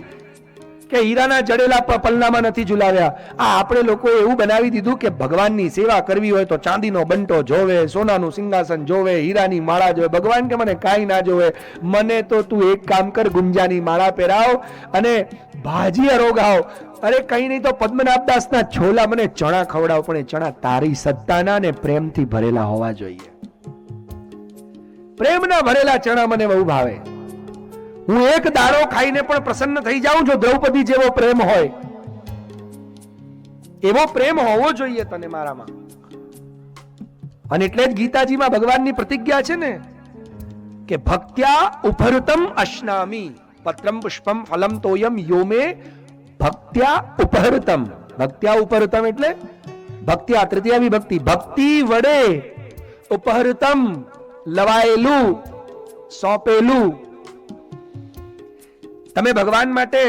કે હીરાના જડેલા પલનામાં નથી ઝુલાવ્યા. આ આપણે લોકોએ એવું બનાવી દીધું કે ભગવાનની સેવા કરવી હોય તો ચાંદીનો બંટો જોવે, સોનાનું સિંહાસન જોવે, હીરાની માળા જોવે. ભગવાન કે મને કાંઈ ના જોવે, મને તો તું એક કામ કર, ગુંજાની માળા પહેરાવ અને ભાજી અરોગાવ. અરે કઈ નહીં તો પદ્મનાભદાસના છોલા મને ચણા ખવડાવ, પણ એ ચણા તારી સત્તાના ને પ્રેમથી ભરેલા હોવા જોઈએ. પ્રેમના ભરેલા ચણા મને બહુ ભાવે. હું એક દાડો ખાઈને પણ પ્રસન્ન થઈ જાઉં. જો દ્રૌપદી જેવો પ્રેમ હોય, એવો પ્રેમ હોવો જોઈએ તને મારામાં. અને એટલે જ ગીતાજીમાં ભગવાનની પ્રતિજ્ઞા છે ને કે ભક્ત્યા ઉપહૃતમ અશ્નામી પત્રમ પુષ્પમ ફલમ તોયમ યોમે ભક્ત્યા ઉપહૃતમ. ભક્ત્યા ઉપહૃતમ એટલે ભક્ત્યા તૃતીયા વિભક્તિ. ભક્તિ વડે ઉપહૃતમ લવાયેલું, સોંપેલું. તમે ભગવાન માટે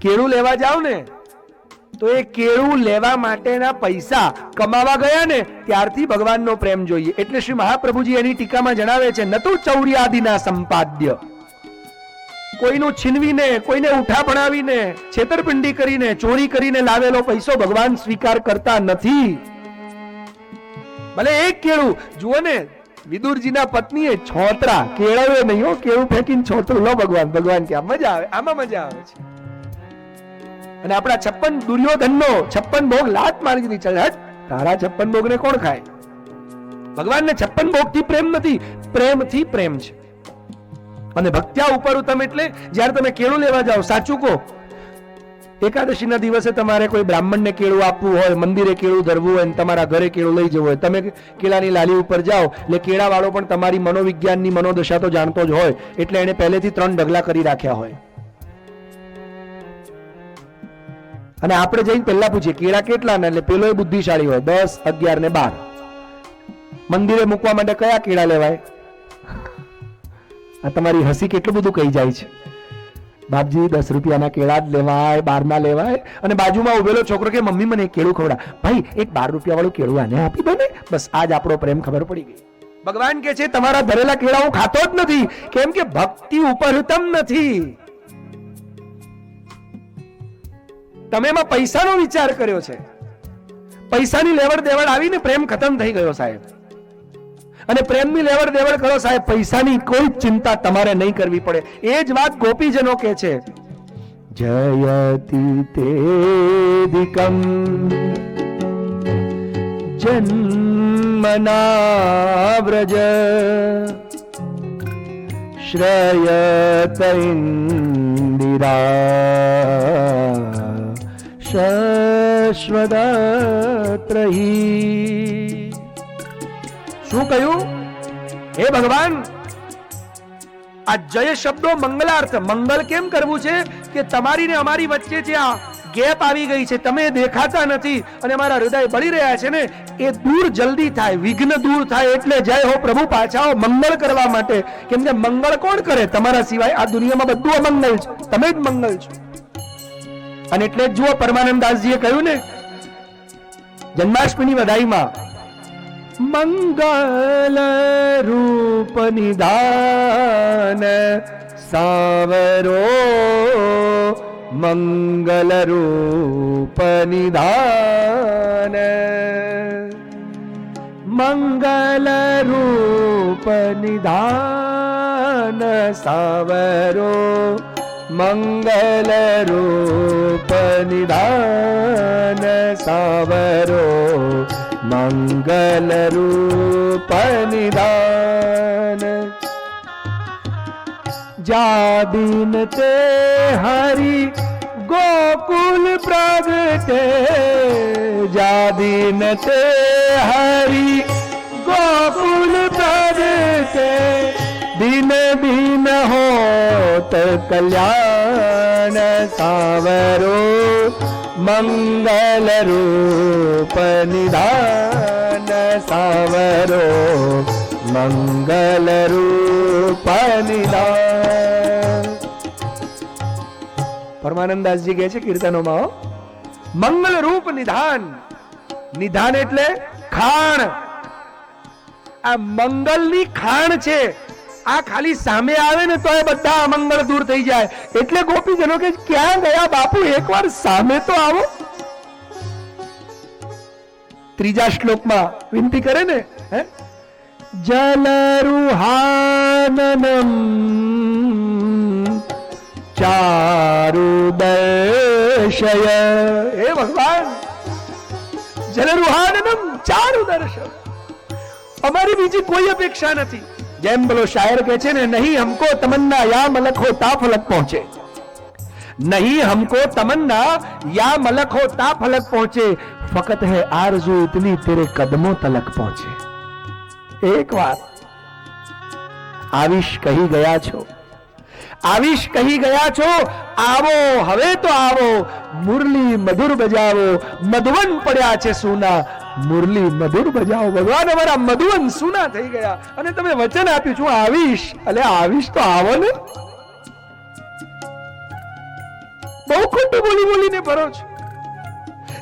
કેળું લેવા જાઓ ને તો એ કેળું લેવા માટેના પૈસા કમાવા ગયા ને ત્યારથી ભગવાનનો પ્રેમ જોઈએ. એટલે શ્રી મહાપ્રભુજી એની ટીકામાં જણાવે છે, નતુ ચૌર્યાદિના સંપાદ્ય. કોઈનું છીનવીને, કોઈને ઉઠા ભણાવીને, છેતરપિંડી કરીને, ચોરી કરીને લાવેલો પૈસો ભગવાન સ્વીકાર કરતા નથી. ભલે એક કેળું જુઓ ને, વિદુરજીના પત્નીએ છોતરા કેળવે નહીં હો, કેળું ફેંકીને છોતરું લો ભગવાન. ભગવાન કે મજા આવે, આમાં મજા આવે છે. અને આપણા 56 દુર્યોધનનો 56 ભોગ લાત મારી દીધી. ચાલ હટ, તારા 56 ભોગને કોણ ખાય? ભગવાનને 56 ભોગથી પ્રેમ નથી, પ્રેમથી પ્રેમ છે. અને ભક્ત્યા ઉપરુતમ એટલે જ્યારે તમે કેળું લેવા જાઓ, સાચું કહો, એકાદશીના દિવસે તમારે કોઈ બ્રાહ્મણને કેળું આપવું હોય, મંદિરે કેળું ધરવું હોય, તમારા ઘરે કેળું લઈ જવું હોય, તમે કેળાની લાલી ઉપર જાઓ એટલે કેળા વાળો પણ તમારી મનોવિજ્ઞાનની મનોદશા તો જાણતો જ હોય, એટલે એને પહેલેથી 3 ઢગલા કરી રાખ્યા હોય. અને આપણે જઈને પહેલા પૂછીએ કેળા કેટલા ને, એટલે પેલો બુદ્ધિશાળી હોય, 10, 11 ને 12. મંદિરે મૂકવા માટે કયા કેળા લેવાય? આ તમારી હસી કેટલું બધું કહી જાય છે. બાપજી 10 રૂપિયાના કેળા જ લેવાય, 12 ના લેવાય. અને બાજુમાં ઉભેલો છોકરો કે મમ્મી મને કેળું ખવડા. ભાઈ એક 12 રૂપિયા વાળું કેળું આને આપી દો ને. બસ આજ આપણો પ્રેમ ખબર પડી ગઈ. ભગવાન કે છે તમારા ધરેલા કેળા હું ખાતો જ નથી, કેમ કે ભક્તિ ઉપરતમ નથી. તમે એમાં પૈસાનો વિચાર કર્યો છે, પૈસાની લેવડ દેવડ આવીને પ્રેમ ખતમ થઈ ગયો સાહેબ. અને પ્રેમની લેવડ દેવડ કરો સાહેબ, પૈસાની કોઈ ચિંતા તમારે નહીં કરવી પડે. એ જ વાત ગોપીજનો કહે છે, જયતિ તેદિકમ જન્મના વ્રજ શ્રયત ઇન્દિરા શશ્વદત્રહી. શું કહ્યું? હે ભગવાન, આ જય શબ્દો મંગલાર્થ. મંગલ કેમ કરવું છે કે તમારી ને અમારી વચ્ચે જે આ ગેપ આવી ગઈ છે, તમે દેખાતા નથી અને અમારા હૃદય બળી રહ્યા છે ને, એ દૂર જલ્દી થાય, વિઘ્ન દૂર થાય. એટલે જય હો પ્રભુ, પાછા આવો મંગળ કરવા માટે. કેમ કે મંગળ કોણ કરે? તમારા સિવાય આ દુનિયામાં બધું અમંગલ છે, તમે જ મંગલ છો. અને એટલે જ જુઓ, પરમાનંદદાસજીએ કહ્યું ને જન્માષ્ટમીની વધાઈમાં, મંગલ રૂપ નિધાન સાવરો મંગલ રૂપ નિધાન મંગલ રૂપ નિધાન સાવરો મંગલ રૂપ નિધાન સાવરો મંગલ રૂપ નિધાન. જાદિન તે હરિ ગોકુલ પ્રગટે જાદિન તે હરિ ગોકુલ પ્રગટે દિન દિન હોત કલ્યાણ સાવરો મંગલ રૂપ નિધાન સાવરો મંગલ રૂપ નિધાન. પરમાનંદાસજી કહે છે કીર્તનોમાં, મંગલ રૂપ નિધાન. નિધાન એટલે ખાણ. આ મંગલની ખાણ છે. આ ખાલી સામે આવે ને તો એ બધા અમંગળ દૂર થઈ જાય. એટલે ગોપીજનો કે ક્યાં ગયા બાપુ, એકવાર સામે તો આવો. ત્રીજા શ્લોકમાં વિનંતી કરે ને, હે, જલરુહાનનમ ચારુદર્શય. હે ભગવાન, જલરુહાનનમ ચારુદર્શય. અમારી બીજી કોઈ અપેક્ષા નથી. જેમ બોલો શાયર કહે છે ને, નહીં હમકો તમન્ના યા મલક હો તા ફલક પહોંચે. नहीं हमको तमन्ना या मलक हो ता फलक पहुंचे, फकत है आरज़ू इतनी तेरे कदमों तलक पहुंचे. एक बात आविश कही गया छो, आविश कही गया छो, आवो હવે તો આવો, મુરલી મધુર બજાવો, મધુવન પડ્યા છે સુના, મુરલી મધુર બજાવો. ભગવાન અમારા મધુવન સુના થઈ ગયા અને તમે વચન આપ્યું છું આવીશ. અલે આવીશ તો આવો ને. બહુ ખોટું બોલી બોલીને ભરો છો.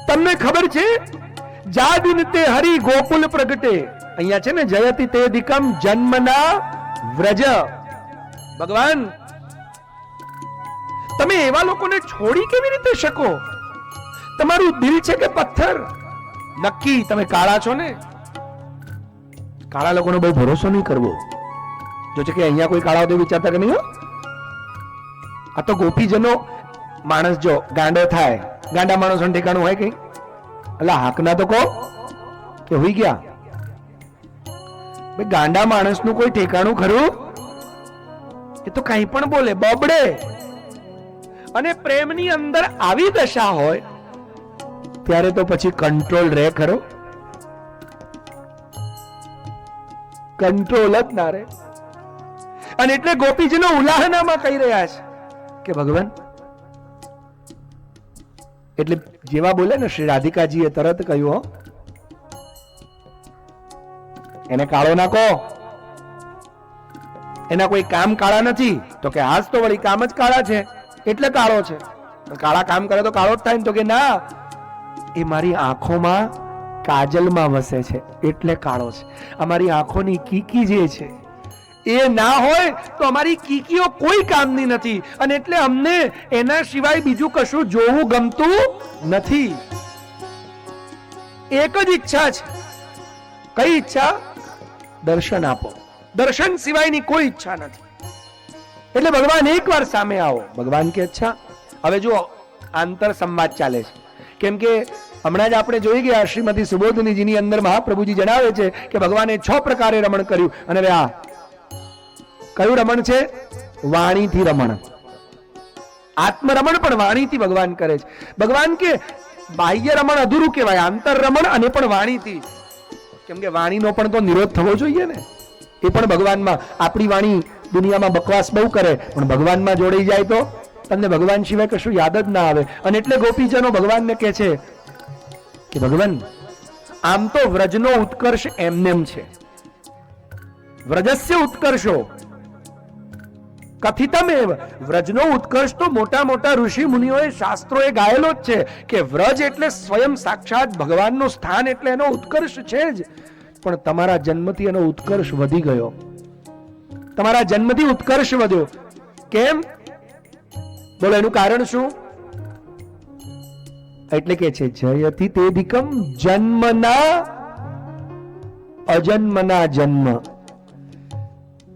તમને ખબર છે જા દિન તે હરિ ગોકુલ પ્રગટે, અહીંયા છે ને જયતિ તે દિકમ જન્મના વ્રજ. ભગવાન તમે એવા લોકોને છોડી કેવી રીતે શકો? તમારું દિલ છે કે પથ્થર? નક્કી તમે કાળા છો ને. કાળા લોકોનો બહુ ભરોસો નહીં કરવો. જો છે કે અહીંયા કોઈ કાળા તો વિચારતા કે નહીં. આ તો ગોપીજનો. માણસ જો ગાંડો થાય, ગાંડા માણસ ઠેકાણું હોય કઈ? એટલે હાકના તો કહો કે હોઈ ગયા. ભાઈ ગાંડા માણસ નું કોઈ ઠેકાણું ખરું? એ તો કઈ પણ બોલે, બબડે. અને પ્રેમની અંદર આવી દશા હોય ત્યારે તો પછી કંટ્રોલ રહે ખરો? કંટ્રોલ જ ના રહે. અને એટલે ગોપીજીનો ઉલ્લાહનામાં કહી રહ્યા છે કે ભગવાન, એટલે જેવા બોલે ને શ્રી રાધિકાજીએ તરત કહ્યું, હો એને કાળો ના કહો, એના કોઈ કામ કાળા નથી. તો કે આજ તો વળી કામ જ કાળા છે એટલે કાળો છે. કાળા કામ કરે તો કાળો જ થાય ને? તો કે ના, એ મારી આંખોમાં કાજલમાં વસે છે એટલે કાળો છે. અમારી આંખોની કીકી જે છે એ ના હોય તો અમારી કીકીઓ કોઈ કામની નથી. અને એટલે અમને એના સિવાય બીજું કશું જોવું ગમતું નથી. એક જ ઈચ્છા છે. કઈ ઈચ્છા? દર્શન આપો. દર્શન સિવાયની કોઈ ઈચ્છા નથી. એટલે ભગવાન એકવાર સામે આવો. ભગવાન કે અચ્છા. હવે જો આંતર સંવાદ ચાલે છે. કેમ કે હમણાં જ આપણે જોઈ ગયા શ્રીમતી સુબોધનીજીની અંદર મહાપ્રભુજી જણાવે છે કે ભગવાને 6 પ્રકારે રમણ કર્યું. અને હવે આ કયું રમણ છે? વાણીથી રમણ. આત્મરમણ પણ વાણીથી ભગવાન કરે છે. ભગવાન કે બાહ્ય રમણ અધૂરું કહેવાય, આંતર રમણ અને પણ વાણીથી. કેમ કે વાણીનો પણ તો નિરોધ થવો જોઈએ ને. એ પણ ભગવાનમાં. આપણી વાણી દુનિયામાં બકવાસ બહુ કરે, પણ ભગવાનમાં જોડાઈ જાય તો તમને ભગવાન સિવાય કશું યાદ જ ના આવે. અને એટલે ગોપીજનો ભગવાનને કહે છે કે ભગવાન, આમ તો વ્રજનો ઉત્કર્ષ એમનેમ છે. વ્રજસ્ય ઉત્કર્ષો કથિતમેવ. વ્રજનો ઉત્કર્ષ તો મોટા મોટા ઋષિ મુનિઓએ શાસ્ત્રોએ ગાયેલો જ છે કે વ્રજ એટલે સ્વયં સાક્ષાત ભગવાનનું સ્થાન, એટલે એનો ઉત્કર્ષ છે જ. પણ તમારા જન્મથી એનો ઉત્કર્ષ વધી ગયો. તમારા જન્મથી ઉત્કર્ષ વધ્યો. કેમ? બોલો, એનું કારણ શું? એટલે કે છે જયતિ તેધિકમ જન્મના અજન્મના જન્મ.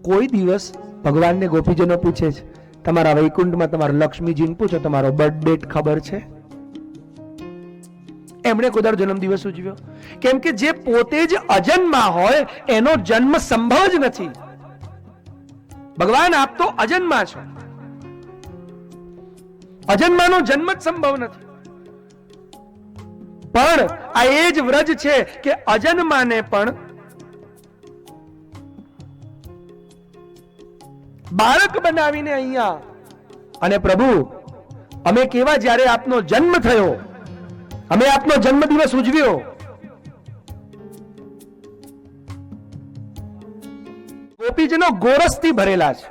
કોઈ દિવસ ભગવાનને ગોપીજનો પૂછે છે, તમારા વૈકુંઠમાં તમારા લક્ષ્મીજીને પૂછો તમારો બર્થ ડેટ ખબર છે? એમણે કોદાર જન્મદિવસ ઉજવ્યો? કેમ કે જે પોતે જ અજન્મા હોય એનો જન્મ સંભવ જ નથી. ભગવાન આપ તો અજન્મા છો, અજન્માનો જન્મ જ સંભવ નથી. પણ આ એ જ વ્રજ છે કે અજન્માને પણ બાળક બનાવીને અહીંયા. અને પ્રભુ, અમે કેવા જ્યારે આપનો જન્મ થયો, અમે આપનો જન્મદિવસ ઉજવ્યો. ગોપીજનો ગોરસથી ભરેલા છે.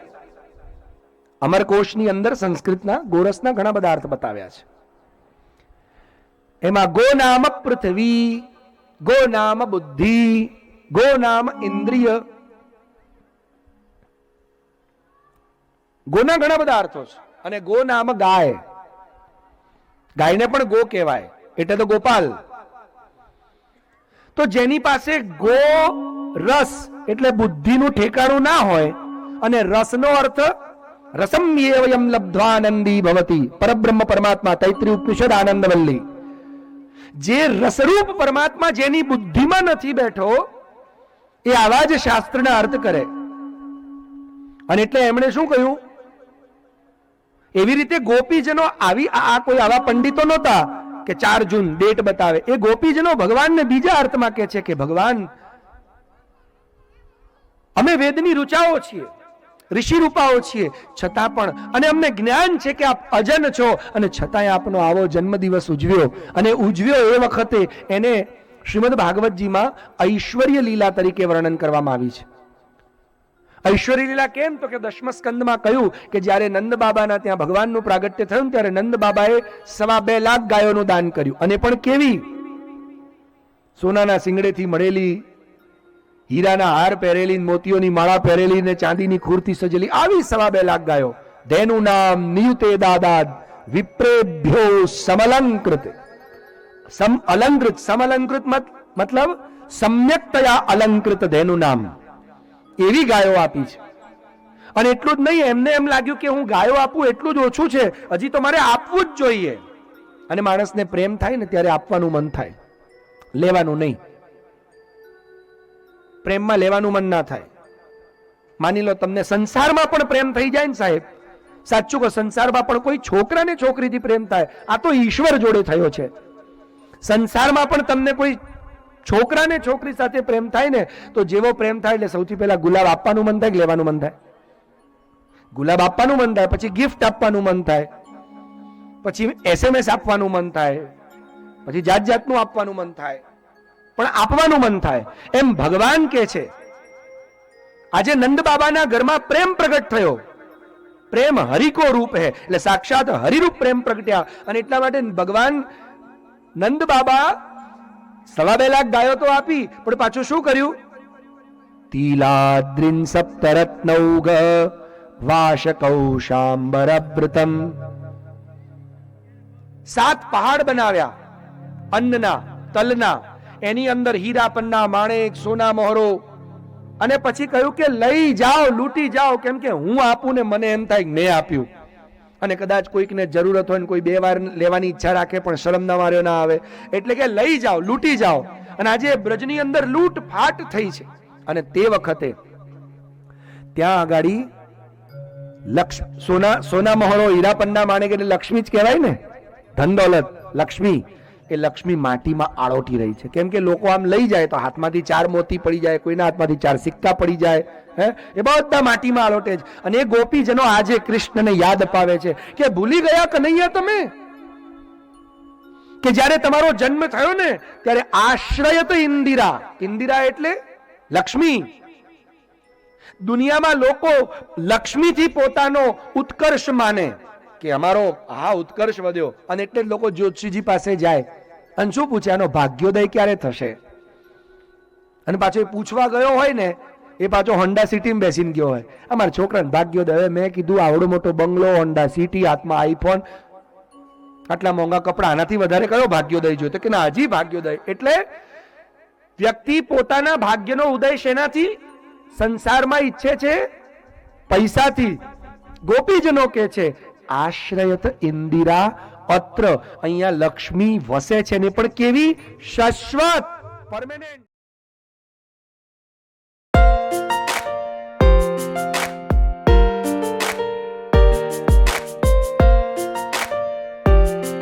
અમરકોશની અંદર સંસ્કૃતના ગોરસના ઘણા બધા અર્થ બતાવ્યા છે. એમાં ગો નામ પૃથ્વી, ગો નામ બુદ્ધિ, ગો નામ ઇન્દ્રિય. ગોના ઘણા બધા અર્થો છે. અને ગો નામ ગાય. ગાયને પણ ગો કહેવાય, એટલે તો ગોપાલ. તો જેની પાસે ગો રસ એટલે બુદ્ધિનું ઠેકાણું ના હોય, અને રસનો અર્થ રસમ્યેવયમ લબ્ધ્વાનંદી ભવતી, પરબ્રહ્મ પરમાત્મા, તૈત્રીય ઉપનિષદ આનંદવલ્લી. જે રસરૂપ પરમાત્મા જેની બુદ્ધિમાં નથી બેઠો એ આવા જ શાસ્ત્રના અર્થ કરે. અને એટલે એમણે શું કહ્યું? એવી રીતે ગોપીજનો આવી આ કોઈ આવા પંડિતો નહોતા કે 4 જૂન ડેટ બતાવે. એ ગોપીજનો ભગવાનને બીજા અર્થમાં કહે છે કે ભગવાન, અમે વેદની ઋચાઓ છીએ, ઋષિ રૂપાઓ છીએ, છતાં પણ, અને અમને જ્ઞાન છે કે આપ અજન છો, અને છતાંય આપનો આવો જન્મદિવસ ઉજવ્યો. અને ઉજવ્યો એ વખતે એને શ્રીમદ ભાગવતજીમાં ઐશ્વર્ય લીલા તરીકે વર્ણન કરવામાં આવી છે. ઐશ્વર્ય લીલા કેમ? તો કે 10મા સ્કંદમાં કહ્યું કે જ્યારે નંદ બાબાના ત્યાં ભગવાનનું પ્રાગટ્ય થયું ત્યારે નંદ બાબાએ 2.5 લાખ ગાયોનું દાન કર્યું. અને પણ કેવી? સોનાના સિંગડેથી મળેલી, હીરાના હાર પહેરેલી, મોતીઓની માળા પહેરેલી ને ચાંદીની ખૂરથી સજેલી આવી 2.5 લાખ ગાયો. ધેનું નામ નિયુતે દાદાદ વિપ્રેભ્યો સમલંકૃત. અલંકૃત, સમલંકૃત મતલબ સમ્યક્તયા અલંકૃત ધેનું નામ. એવી ગાયો આપી છે. અને એટલું જ નહીં, એમને એમ લાગ્યું કે હું ગાયો આપું એટલું જ ઓછું છે, હજી તો મારે આપવું જ જોઈએ. અને માણસને પ્રેમ થાય ને ત્યારે આપવાનું મન થાય, લેવાનું નહીં. પ્રેમમાં લેવાનું મન ના થાય. માની લો તમને સંસારમાં પણ પ્રેમ થઈ જાય ને સાહેબ, સાચું કહો, સંસારમાં પણ કોઈ છોકરાને છોકરીથી પ્રેમ થાય, આ તો ઈશ્વર જોડે થયો છે. સંસારમાં પણ તમને કોઈ છોકરાને છોકરી સાથે પ્રેમ થાય ને, તો જેવો પ્રેમ થાય એટલે સૌથી પહેલા ગુલાબ આપવાનું મન થાય કે લેવાનું મન થાય? ગુલાબ આપવાનું મન થાય, પછી ગિફ્ટ આપવાનું મન થાય, પછી SMS આપવાનું મન થાય, પછી જાત જાતનું આપવાનું મન થાય, પણ આપવાનું મન થાય. એમ ભગવાન કે છે આજે નંદ બાબાના ઘરમાં પ્રેમ પ્રગટ થયો. પ્રેમ હરિકો રૂપ હે, એટલે સાક્ષાત હરિરૂપ પ્રેમ પ્રગટ્યા. અને એટલા માટે ભગવાન નંદ બાબા 2.5 લાખ ગાયો તો આપી, પણ પાછું શું કર્યું? તિલાદ્રિન સપ્તરત્નૌગ વાશકૌશાંબરભૃતમ. 7 પહાડ બનાવ્યા અન્નના, તલના, એની અંદર હીરા પન્ના, માણેક, સોના મોહરો. અને પછી કહ્યું કે લઈ જાઓ, લૂંટી જાઓ, કેમ કે હું આપું ને મને એમ થાય કે મેં આપ્યું. અને કદાચ કોઈકને જરૂરત હોય ને કોઈ 2 વાર લેવાની ઈચ્છા રાખે પણ શરમના માર્યો ના આવે, એટલે કે લઈ જાઓ, લૂંટી જાઓ. અને આજે બ્રજની અંદર લૂંટ ફાટ થઈ છે. અને તે વખતે ત્યાં આગાડી સોના મહોરો હીરા પન્ના માણેક એટલે લક્ષ્મી જ કહેવાય ને, ધન દોલત લક્ષ્મી. એ લક્ષ્મી માટીમાં આળોટી રહી છે. કેમ કે લોકો આમ લઈ જાય તો હાથમાંથી 4 મોતી પડી જાય, કોઈના હાથમાંથી 4 સિક્કા પડી જાય, એ બધા માટીમાં આળોટે છે. અને એ ગોપીજનો આજે કૃષ્ણને યાદ અપાવે છે કે ભૂલી ગયા કનૈયા તમે, કે જ્યારે તમારો જન્મ થયો ને ત્યારે આશ્રયત ઇન્દિરા. ઇન્દિરા એટલે લક્ષ્મી. દુનિયામાં લોકો લક્ષ્મીથી પોતાનો ઉત્કર્ષ માને કે અમારો ઉત્કર્ષ વધ્યો, અને એટલે જ લોકો જ્યોતિષીજી પાસે જાય અને શું પૂછે, આનો ભાગ્યોદય ક્યારે થશે? અને પાછો એ પૂછવા ગયો હોય ને એ પાછો હોન્ડા સિટીમાં બેસીને ગયો હોય, અમારા છોકરાને ભાગ્યોદય. હવે મેં કીધું આવડો મોટો બંગલો, હોન્ડા સિટી, હાથમાં આઈફોન, આટલા મોંઘા કપડા, આનાથી વધારે કયો ભાગ્યોદય જોયો? તો કે ના, હજી ભાગ્યોદય. એટલે વ્યક્તિ પોતાના ભાગ્યનો ઉદય શેનાથી? સંસારમાં ઈચ્છે છે, પૈસાથી. ગોપીજનો કે છે આશ્રયત ઇન્દિરા અત્ર, અહીંયા લક્ષ્મી વસે છે ને પણ કેવી? શાશ્વત, પરમેનન્ટ.